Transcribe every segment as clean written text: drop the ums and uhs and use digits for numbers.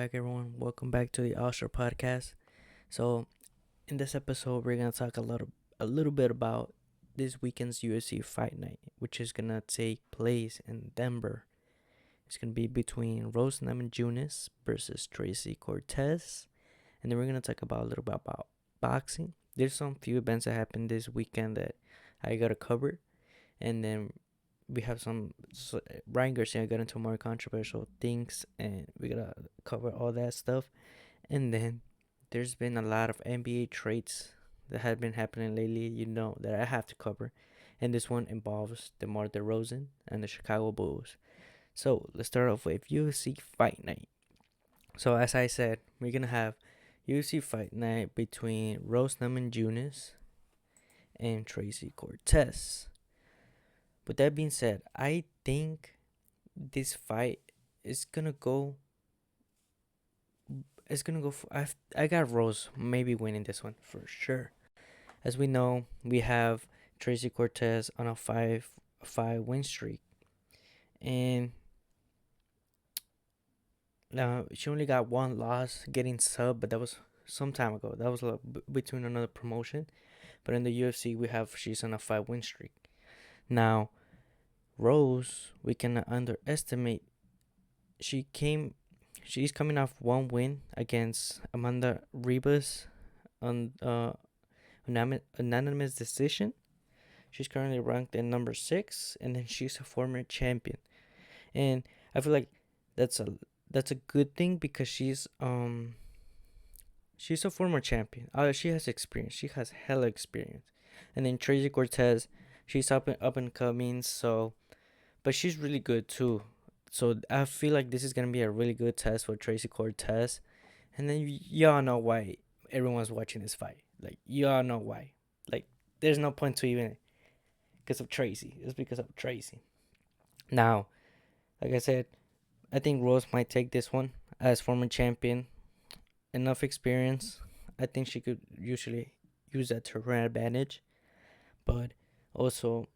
back, everyone. Welcome back to the Astro podcast. So, in this episode, we're gonna talk a little bit about this weekend's UFC fight night, which is gonna take place in Denver. It's gonna be between Rose Namajunas versus Tracy Cortez, and then we're gonna talk about a little bit about boxing. There's some few events that happened this weekend that I gotta cover, and then we have Ryan Garcia got into more controversial things, and we gotta cover all that stuff. And then there's been a lot of NBA trades that have been happening lately, that I have to cover. And this one involves Demar Derozan and the Chicago Bulls. So let's start off with UFC Fight Night. So as I said, we're gonna have UFC Fight Night between Rose Namajunas and Tracy Cortez. With that being said, I think this fight is gonna go. It's gonna go. I got Rose maybe winning this one for sure. As we know, we have Tracy Cortez on a five win streak, and she only got one loss, getting sub, but that was some time ago. That was between another promotion. But in the UFC, she's on a 5 win streak. Now, Rose, we cannot underestimate. She came She's coming off one win against Amanda Ribas on unanimous decision. She's currently ranked at number 6, and then she's a former champion. And I feel like that's a good thing because she's a former champion. She has experience. She has hella experience. And then Tracy Cortez, she's up and coming. So, but she's really good too. So I feel like this is gonna be a really good test for Tracy Cortez, and then y'all know why everyone's watching this fight. Like y'all know why. Like there's no point to even because of Tracy. It's because of Tracy. Now, like I said, I think Rose might take this one as former champion. Enough experience. I think she could usually use that to her advantage, but also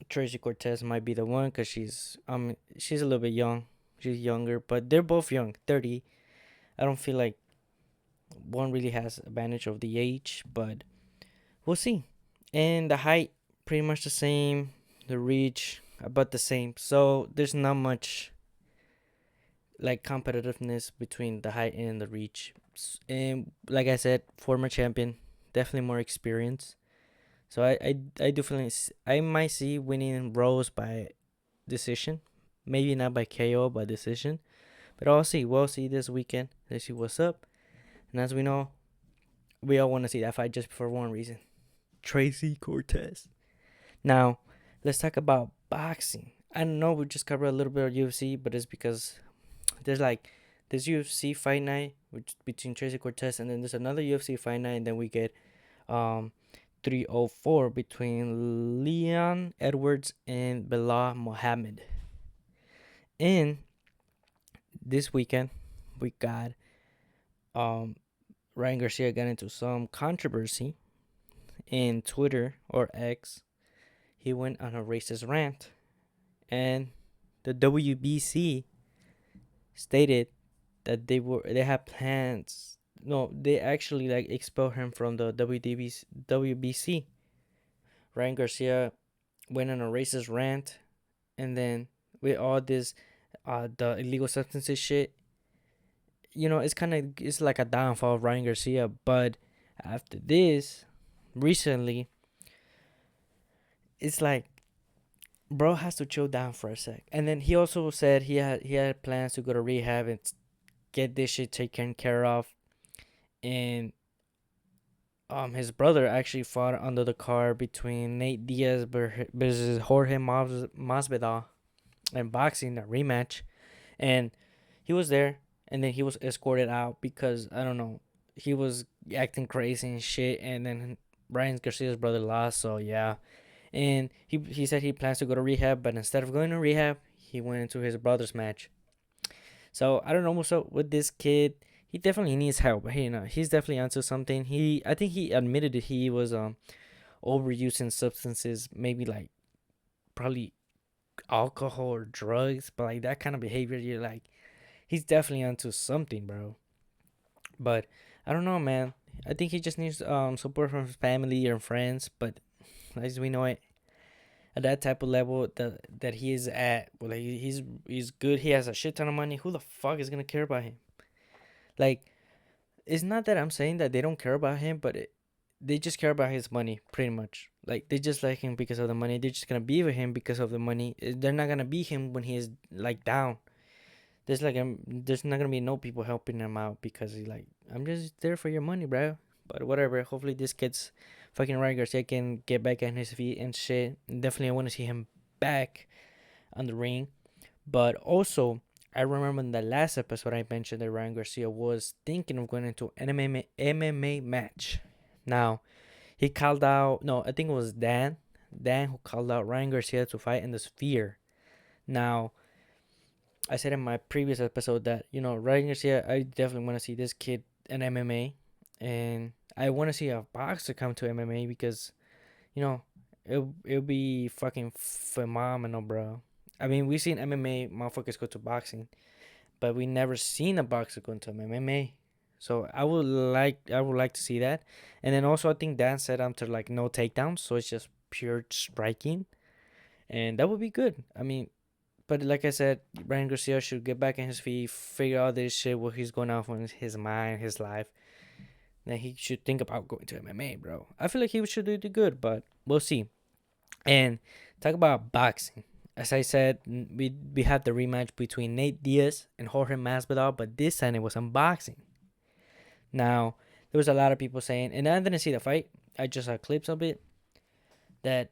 Tracy Cortez might be the one because she's a little bit young. She's younger, but they're both young, 30. I don't feel like one really has advantage of the age, but we'll see. And the height pretty much the same, the reach about the same. So there's not much like competitiveness between the height and the reach. And like I said, former champion, definitely more experience. So I definitely I might see winning Rose by decision, maybe not by KO, by decision, but I'll see. We'll see this weekend. Let's see what's up. And as we know, we all want to see that fight just for one reason: Tracy Cortez. Now, let's talk about boxing. I know we just covered a little bit of UFC, but it's because there's like this UFC fight night between Tracy Cortez, and then there's another UFC fight night, and then we get 304 between Leon Edwards and Bilal Mohammed. And this weekend, we got Ryan Garcia got into some controversy in Twitter or X. He went on a racist rant, and the WBC stated that they had plans. No, they actually like expelled him from the WBC. Ryan Garcia went on a racist rant, and then with all this, the illegal substances shit, it's like a downfall of Ryan Garcia. But after this, recently, it's like bro has to chill down for a sec. And then he also said he had plans to go to rehab and get this shit taken care of. And his brother actually fought under the card between Nate Diaz versus Jorge Masvidal in boxing, a rematch. And he was there, and then he was escorted out because I don't know, he was acting crazy and shit. And then Ryan Garcia's brother lost, so yeah. And he said he plans to go to rehab, but instead of going to rehab, he went into his brother's match. So I don't know what's up with this kid. He definitely needs help. He's definitely onto something. I think he admitted that he was overusing substances, maybe like probably alcohol or drugs, but like that kind of behavior, you're like, he's definitely onto something, bro. But I don't know, man. I think he just needs support from his family or friends. But as we know it, at that type of level that he is at, well, like, he's good. He has a shit ton of money. Who the fuck is gonna care about him? Like, it's not that I'm saying that they don't care about him, but they just care about his money, pretty much. Like, they just like him because of the money. They're just gonna be with him because of the money. They're not gonna be him when he is like down. There's not gonna be no people helping him out because he's like, I'm just there for your money, bro. But whatever. Hopefully this kid's fucking Ryan Garcia can get back on his feet and shit. Definitely, I want to see him back on the ring. But also, I remember in the last episode I mentioned that Ryan Garcia was thinking of going into an MMA match. Now, he called out, no, I think it was Dan who called out Ryan Garcia to fight in the Sphere. Now, I said in my previous episode that, Ryan Garcia, I definitely want to see this kid in MMA. And I want to see a boxer come to MMA because, it'll be fucking phenomenal, bro. I mean, we've seen MMA motherfuckers go to boxing, but we never seen a boxer go into MMA. So I would like to see that. And then also I think Dan said to like no takedowns, so it's just pure striking. And that would be good. I mean, but like I said, Ryan Garcia should get back on his feet, figure out this shit, what he's going on in his mind, his life. Then he should think about going to MMA, bro. I feel like he should do good, but we'll see. And talk about boxing. As I said, we had the rematch between Nate Diaz and Jorge Masvidal, but this time it was unboxing. Now, there was a lot of people saying, and I didn't see the fight, I just saw clips of it, that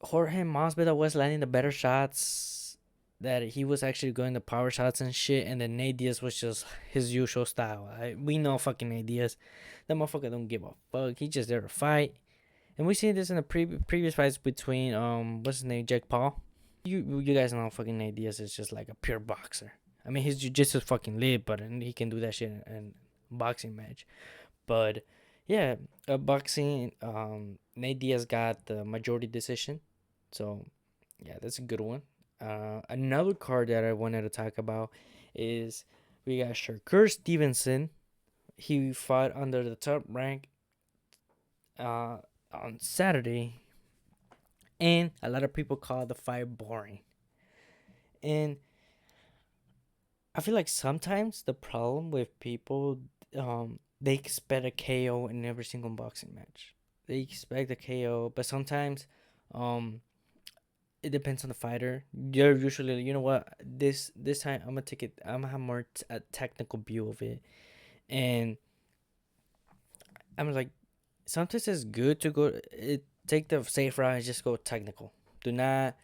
Jorge Masvidal was landing the better shots, that he was actually going to power shots and shit, and then Nate Diaz was just his usual style. We know fucking Nate Diaz. That motherfucker don't give a fuck. He just there to fight. And we seen this in the previous fights between what's his name, Jake Paul. You guys know fucking Nate Diaz is just like a pure boxer. I mean, his jiu-jitsu is fucking lit, but he can do that shit in boxing match. But yeah, boxing. Nate Diaz got the majority decision, so yeah, that's a good one. Another card that I wanted to talk about is we got Shakur Stevenson. He fought under the top rank on Saturday, and a lot of people call the fight boring. And I feel like sometimes the problem with people, they expect a KO in every single boxing match. They expect a KO, but sometimes, it depends on the fighter. You're usually, you know what, this time I'm gonna take it. I'm gonna have more a technical view of it, and I'm like, sometimes it's good to take the safe route and just go technical. Do not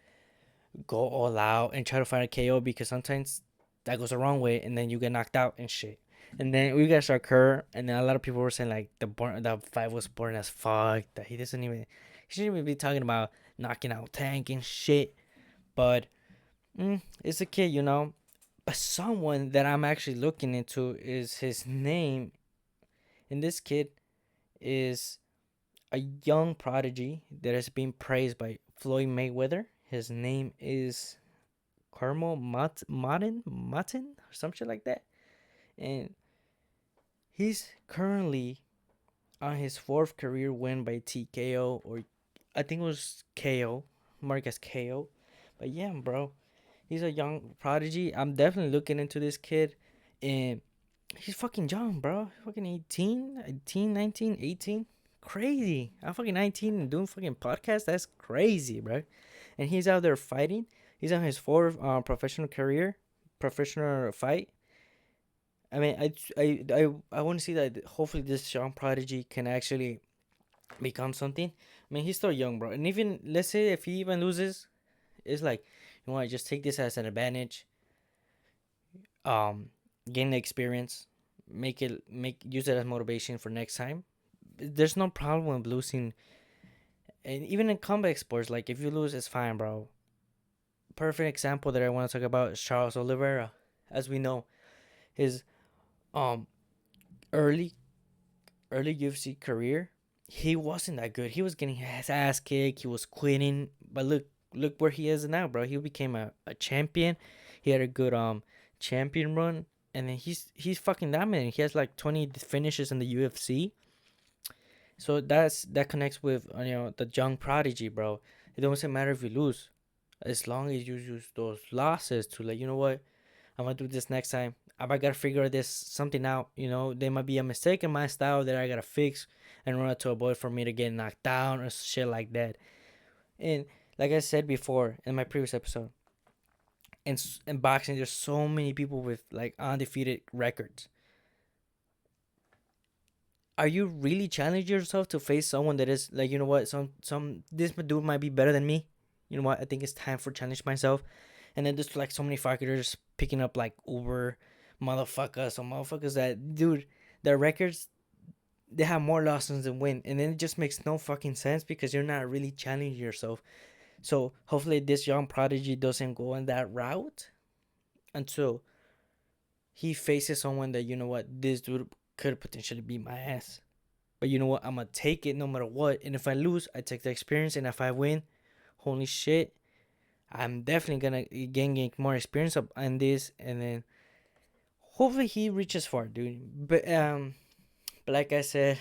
go all out and try to find a KO because sometimes that goes the wrong way and then you get knocked out and shit. And then we got Shakur, and then a lot of people were saying like the fight was boring as fuck. That he shouldn't even be talking about knocking out Tank and shit. But it's a kid, But someone that I'm actually looking into is his name, and this kid is a young prodigy that has been praised by Floyd Mayweather. His name is Carmel Martin, or some shit like that. And he's currently on his fourth career win by TKO, or I think it was KO, marked as KO. But yeah, bro, he's a young prodigy. I'm definitely looking into this kid, and he's fucking young, bro. Fucking 18, 19, 18. Crazy. I'm fucking 19 and doing fucking podcasts. That's crazy, bro. And he's out there fighting. He's on his fourth professional fight. I mean, I want to see that. Hopefully, this young prodigy can actually become something. I mean, he's still young, bro. And even let's say if he even loses, it's like, just take this as an advantage. Gain the experience, use it as motivation for next time. There's no problem with losing, and even in combat sports, like if you lose, it's fine, bro. Perfect example that I want to talk about is Charles Oliveira. As we know, his early UFC career, he wasn't that good. He was getting his ass kicked. He was quitting. But look where he is now, bro. He became a champion. He had a good champion run, and then he's fucking dominant. He has like 20 finishes in the UFC. So that connects with the young prodigy, bro. It doesn't matter if you lose, as long as you use those losses to like, you know what, I'm gonna do this next time. I gotta figure this something out. There might be a mistake in my style that I gotta fix in order to avoid for me to get knocked down or shit like that. And like I said before in my previous episode, in boxing, there's so many people with like undefeated records. Are you really challenging yourself to face someone that is like, you know what, some this dude might be better than me? You know what? I think it's time for challenge myself. And then there's like so many fighters picking up like Uber motherfuckers, some motherfuckers that, dude, their records, they have more losses than win, and then it just makes no fucking sense because you're not really challenging yourself. So hopefully this young prodigy doesn't go on that route until he faces someone that, you know what, this dude could potentially beat my ass. But you know what, I'm gonna take it no matter what. And if I lose, I take the experience, and if I win, holy shit, I'm definitely gonna gain more experience up on this, and then hopefully he reaches far, dude. But like I said,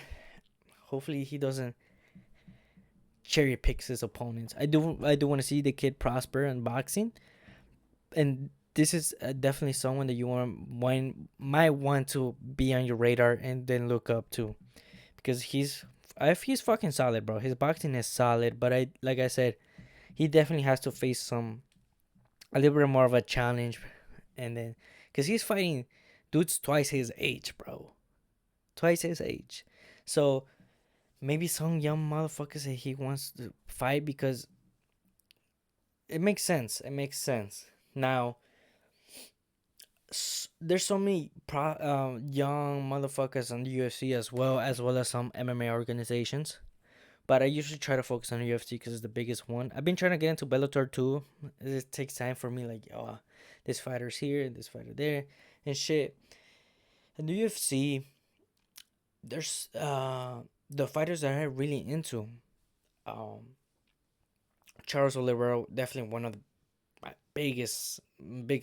hopefully he doesn't cherry picks his opponents. I do want to see the kid prosper in boxing, and this is definitely someone that you might want to be on your radar and then look up to, because he's fucking solid, bro. His boxing is solid, but like I said, he definitely has to face a little bit more of a challenge, and then because he's fighting dudes twice his age, bro, twice his age. So maybe some young motherfuckers that he wants to fight, because it makes sense. It makes sense. Now, there's so many young motherfuckers on the UFC as well as some MMA organizations. But I usually try to focus on the UFC because it's the biggest one. I've been trying to get into Bellator too. It takes time for me, like, oh, this fighter's here, this fighter there, and shit. In the UFC, there's the fighters that I'm really into. Um, Charles Oliveira, definitely one of my biggest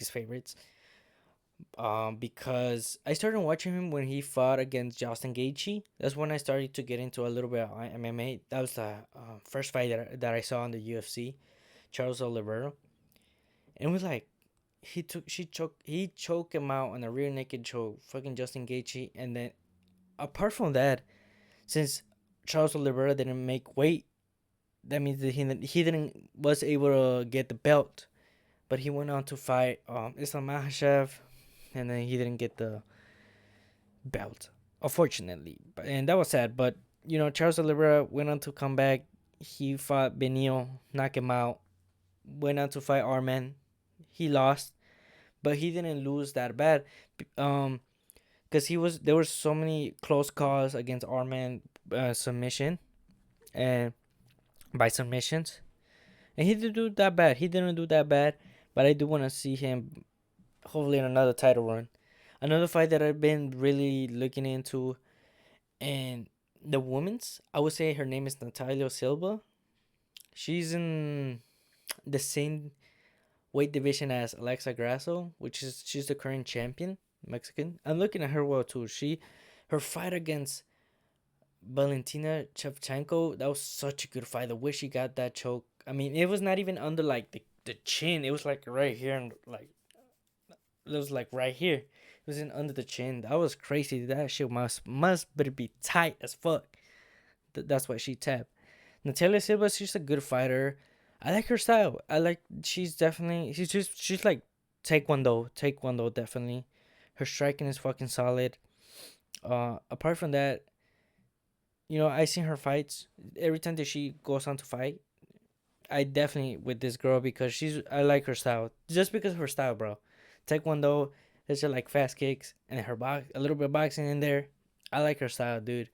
favorites. Because I started watching him when he fought against Justin Gaethje. That's when I started to get into a little bit of MMA. That was the first fight that I saw on the UFC. Charles Oliveira, and it was like he choked him out on a rear naked choke, fucking Justin Gaethje. And then apart from that, since Charles Oliveira didn't make weight, that means that he didn't was able to get the belt, but he went on to fight Islam Makhachev, and then he didn't get the belt, unfortunately. And that was sad. But Charles Oliveira went on to come back. He fought Benio, knock him out. Went on to fight Arman. He lost, but he didn't lose that bad. Because there were so many close calls against Arman submission and by submissions, and he didn't do that bad. But I do want to see him hopefully in another title run. Another fight that I've been really looking into, and the women's, I would say her name is Natalia Silva. She's in the same weight division as Alexa Grasso, she's the current champion, Mexican. I'm looking at her well too. Her fight against Valentina Shevchenko, that was such a good fight. The way she got that choke. I mean, it was not even under like the chin. It was like right here, and like it was like right here. It was in under the chin. That was crazy. That shit must better be tight as fuck. That's why she tapped. Natalia Silva, she's a good fighter. I like her style. She's like Taekwondo definitely. Her striking is fucking solid. Apart from that, I seen her fights. Every time that she goes on to fight, I definitely with this girl because I like her style. Just because of her style, bro. Taekwondo, it's just like fast kicks and a little bit of boxing in there. I like her style, dude.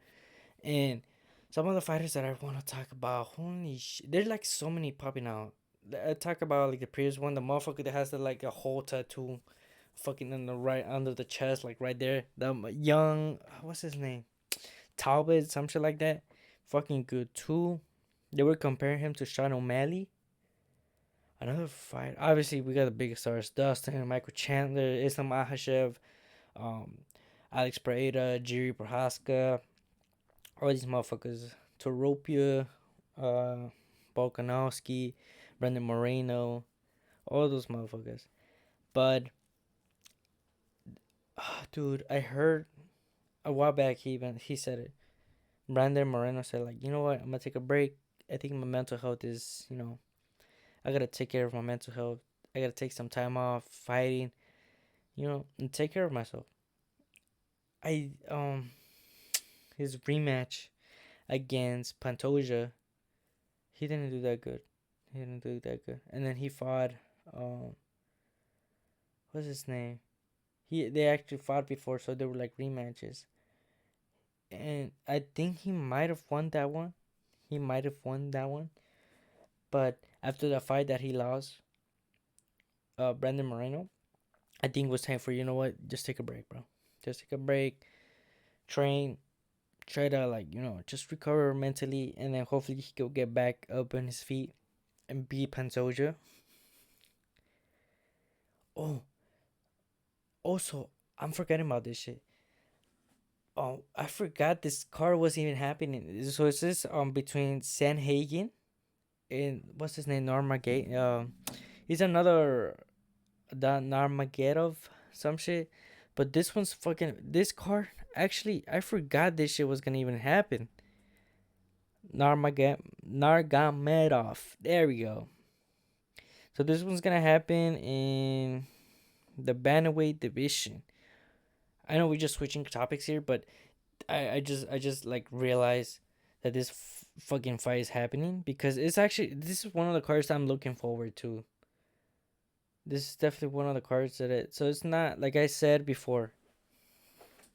And some of the fighters that I want to talk about, holy shit, there's like so many popping out. I talk about like the previous one, the motherfucker that has like a whole tattoo, fucking in the right under the chest, like right there. The young, what's his name, Talbot, some shit like that. Fucking good too. They were comparing him to Sean O'Malley. Another fight. Obviously, we got the biggest stars: Dustin, Michael Chandler, Islam Makhachev, um, Alex Pereira, Jiri Prohaska, all these motherfuckers. Toropia, uh, Volkanovski, Brendan Moreno, all those motherfuckers. But, dude, I heard a while back he said it. Brandon Moreno said, like, you know what, I'm gonna take a break. I think my mental health is, I gotta take care of my mental health. I gotta take some time off fighting, and take care of myself. I his rematch against Pantoja, he didn't do that good. He didn't do that good. And then he fought what's his name? They actually fought before, so they were like rematches. And I think he might have won that one. He might have won that one. But after the fight that he lost, Brandon Moreno, I think it was time for, you know what, just take a break, bro. Just take a break, train, try to, like, just recover mentally, and then hopefully he can get back up on his feet and beat Pantoja. Oh, also, I'm forgetting about this shit. Oh, I forgot this card wasn't even happening. So it's this between Sandhagen and what's his name, Narmagate. He's another the Narmagetov some shit. But this one's fucking this card. Actually, I forgot this shit was gonna even happen. Nargamedov. There we go. So this one's gonna happen in the bantamweight division. I know we're just switching topics here, but I just like realized that this fucking fight is happening because this is one of the cards I'm looking forward to. This is definitely one of the cards so it's not like I said before.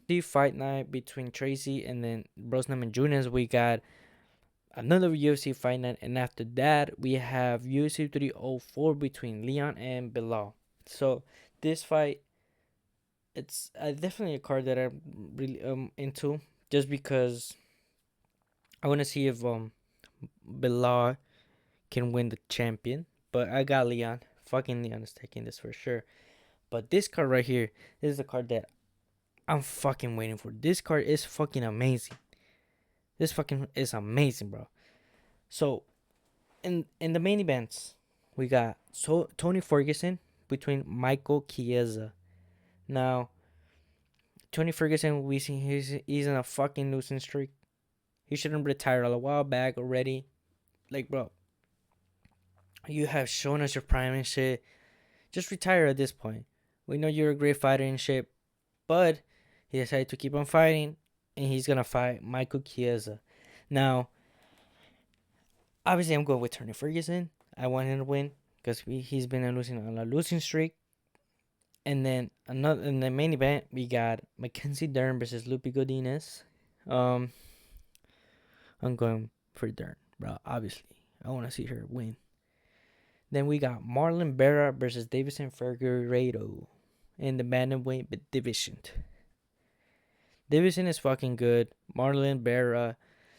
The fight night between Tracy and then Brosnan and Namajunas, we got another UFC fight night, and after that we have UFC 304 between Leon and Bilal. So this fight, it's definitely a card that I'm really into, just because I want to see if Bilal can win the champion. But I got Leon. Fucking Leon is taking this for sure. But this card right here, this is the card that I'm fucking waiting for. This card is fucking amazing. This fucking is amazing, bro. So in the main events, we got Tony Ferguson between Michael Chiesa. Now, Tony Ferguson, we see he's in a fucking losing streak. He should have retired a while back already. Like, bro, you have shown us your prime and shit. Just retire at this point. We know you're a great fighter and shit, but he decided to keep on fighting, and he's gonna fight Michael Chiesa. Now, obviously, I'm going with Tony Ferguson. I want him to win because he's been on a losing streak. And then another in the main event, we got Mackenzie Dern versus Lupe Godinez. I'm going for Dern, bro. Obviously, I want to see her win. Then we got Marlon Vera versus Davison Figueiredo in the bantamweight division. Davison is fucking good. Marlon Vera.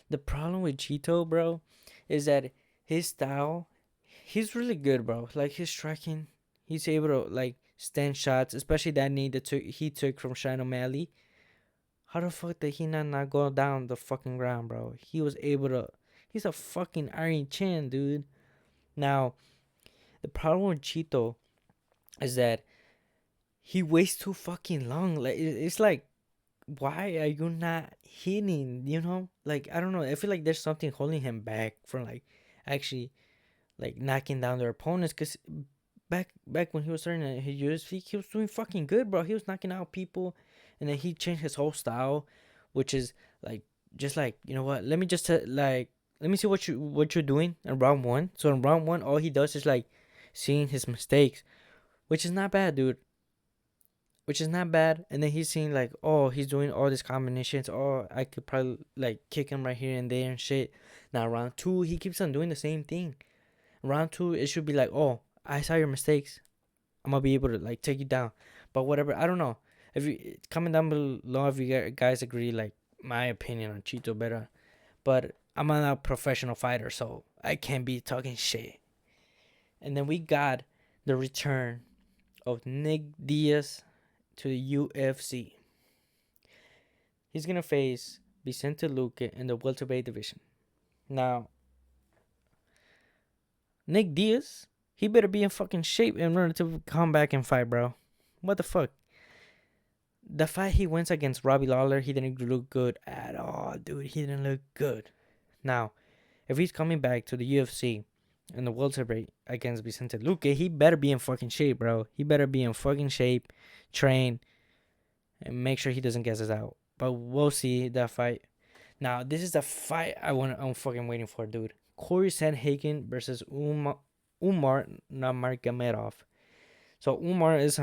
The problem with Chito, bro, is that his style, he's really good, bro. Like his striking, he's able to like stand shots, especially that knee that he took from Sean O'Malley. How the fuck did he not go down the fucking ground, bro? He was able to. He's a fucking Iron Chin, dude. Now, the problem with Chito is that he waits too fucking long. Like it's like, why are you not hitting? Like I don't know. I feel like there's something holding him back from like actually like knocking down their opponents. Cause back when he was starting his UFC, he was doing fucking good, bro. He was knocking out people, and then he changed his whole style, which is like just like, you know what? Let me just like let me see what you're doing in round one. So in round one, all he does is like seeing his mistakes, which is not bad, dude. Which is not bad. And then he's seeing like, oh, he's doing all these combinations. Oh, I could probably like kick him right here and there and shit. Now round two, he keeps on doing the same thing. Round two, it should be like, oh, I saw your mistakes. I'm gonna be able to like take you down. But whatever, I don't know. If you comment down below if you guys agree, like my opinion on Chito better. But I'm not a professional fighter, so I can't be talking shit. And then we got the return of Nick Diaz to the UFC. He's gonna face Vicente Luque in the welterweight division. Now, Nick Diaz, he better be in fucking shape in order to come back and fight, bro. What the fuck? The fight he wins against Robbie Lawler, he didn't look good at all, dude. He didn't look good. Now, if he's coming back to the UFC in the welterweight against Vicente Luque, he better be in fucking shape, bro. He better be in fucking shape, train, and make sure he doesn't get us out. But we'll see that fight. Now, this is the fight I'm fucking waiting for, dude. Corey Sandhagen versus Umar Namajunas. So Umar is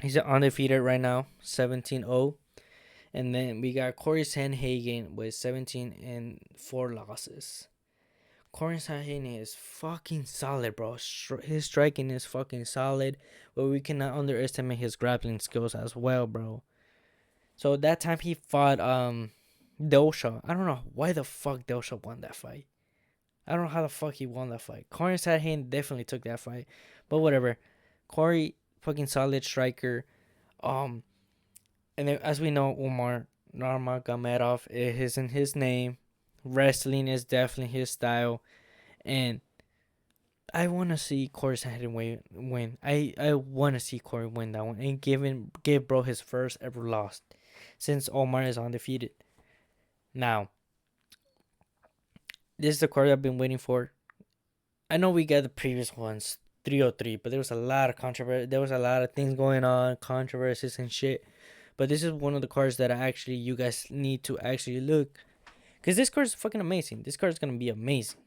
he's undefeated right now, 17-0. And then we got Corey Sandhagen with 17-4 losses. Corey Sandhagen is fucking solid, bro. His striking is fucking solid, but we cannot underestimate his grappling skills as well, bro. So that time he fought Dosha. I don't know why the fuck Dosha won that fight. I don't know how the fuck he won that fight. Corey Sandhagen definitely took that fight, but whatever. Corey, fucking solid striker. And then as we know, Umar Nurmagomedov is in his name. Wrestling is definitely his style, and I want to see Corey Sandhagen win. I want to see Corey win that one and give bro his first ever loss since Omar is undefeated. Now, this is the card I've been waiting for. I know we got the previous ones, 303, but there was a lot of controversy. There was a lot of things going on, controversies and shit. But this is one of the cards that you guys need to actually look. Because this card is fucking amazing. This card is going to be amazing.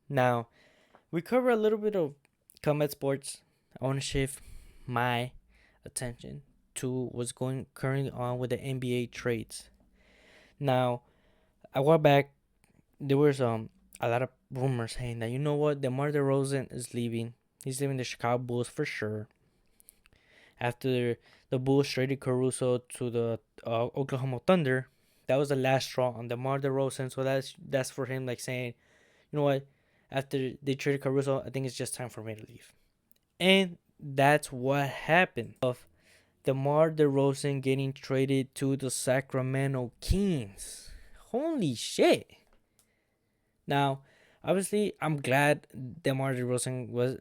Now, we cover a little bit of combat sports. I want to shift my attention to what's going currently on with the NBA trades. Now, a while back, there was a lot of rumors saying that, you know what, Demar Derozan is leaving. He's leaving the Chicago Bulls for sure. After the Bulls traded Caruso to the Oklahoma Thunder, that was the last straw on DeMar DeRozan. So that's for him, like saying, you know what, after they traded Caruso, I think it's just time for me to leave. And that's what happened. Of DeMar DeRozan getting traded to the Sacramento Kings. Holy shit. Now, obviously, I'm glad DeMar DeRozan was.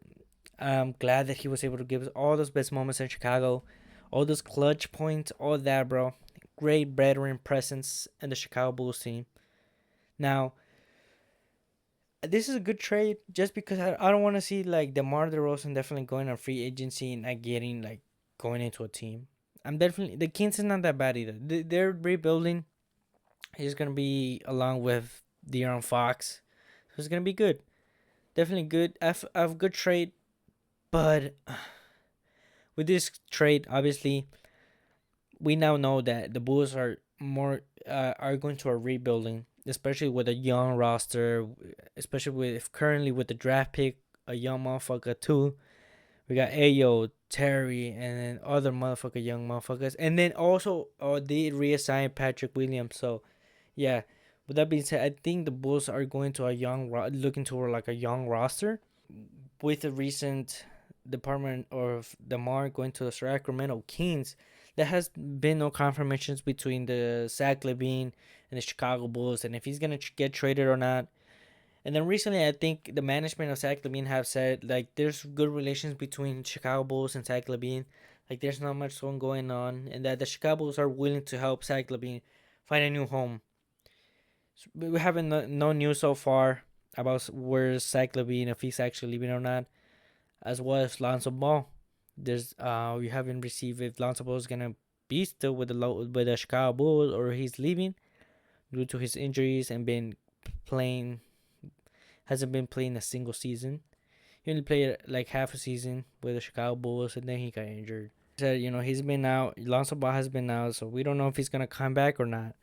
I'm glad that he was able to give us all those best moments in Chicago, all those clutch points, all that, bro. Great veteran presence in the Chicago Bulls team. Now, this is a good trade just because I don't want to see like DeMar DeRozan definitely going on free agency and not getting like going into a team. The Kings is not that bad either. They're rebuilding. He's gonna be along with De'Aaron Fox, so it's gonna be good. Definitely good. A good trade, but with this trade, obviously, we now know that the Bulls are going to a rebuilding, especially with a young roster, especially currently with the draft pick, a young motherfucker too. We got Ayo, Terry, and then other young motherfuckers, and then also they reassigned Patrick Williams. So, yeah. With that being said, I think the Bulls are going to looking toward like a young roster, with the recent department of DeMar going to the Sacramento Kings. There has been no confirmations between the Zach LaVine and the Chicago Bulls, and if he's gonna get traded or not. And then recently, I think the management of Zach LaVine have said like there's good relations between Chicago Bulls and Zach LaVine. Like there's not much going on, and that the Chicago Bulls are willing to help Zach LaVine find a new home. So we haven't no news so far about where Zach LaVine, if he's actually leaving or not, as well as Lonzo Ball. We haven't received if Lonzo Ball is gonna be still with the Chicago Bulls or he's leaving due to his injuries and hasn't been playing a single season. He only played like half a season with the Chicago Bulls and then he got injured. Said he's been out. Lonzo Ball has been out, so we don't know if he's gonna come back or not.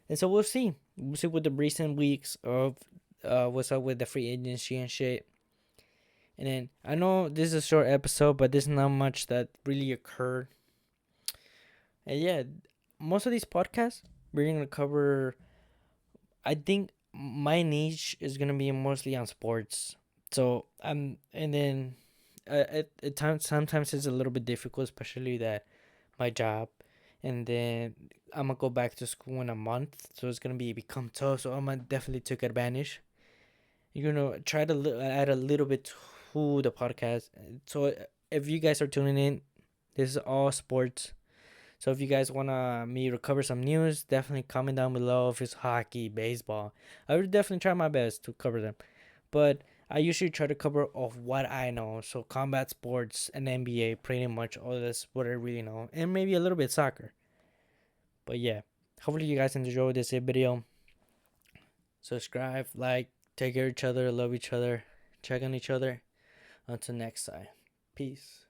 And so we'll see. We'll see with the recent weeks of what's up with the free agency and shit. And then I know this is a short episode, but there's not much that really occurred. And yeah, most of these podcasts we're gonna cover. I think my niche is gonna be mostly on sports. So and then at times sometimes it's a little bit difficult, especially that my job, and then I'm gonna go back to school in a month, so it's gonna become tough. So I'm gonna definitely take advantage. Try to add a little bit to the podcast. So if you guys are tuning in, this is all sports. So if you guys wanna me to cover some news, definitely comment down below if it's hockey, baseball. I would definitely try my best to cover them. But I usually try to cover of what I know. So combat sports and NBA, pretty much all that's what I really know, and maybe a little bit soccer. But yeah, hopefully you guys enjoyed this video. Subscribe, like, take care of each other, love each other, check on each other. Until next time, peace.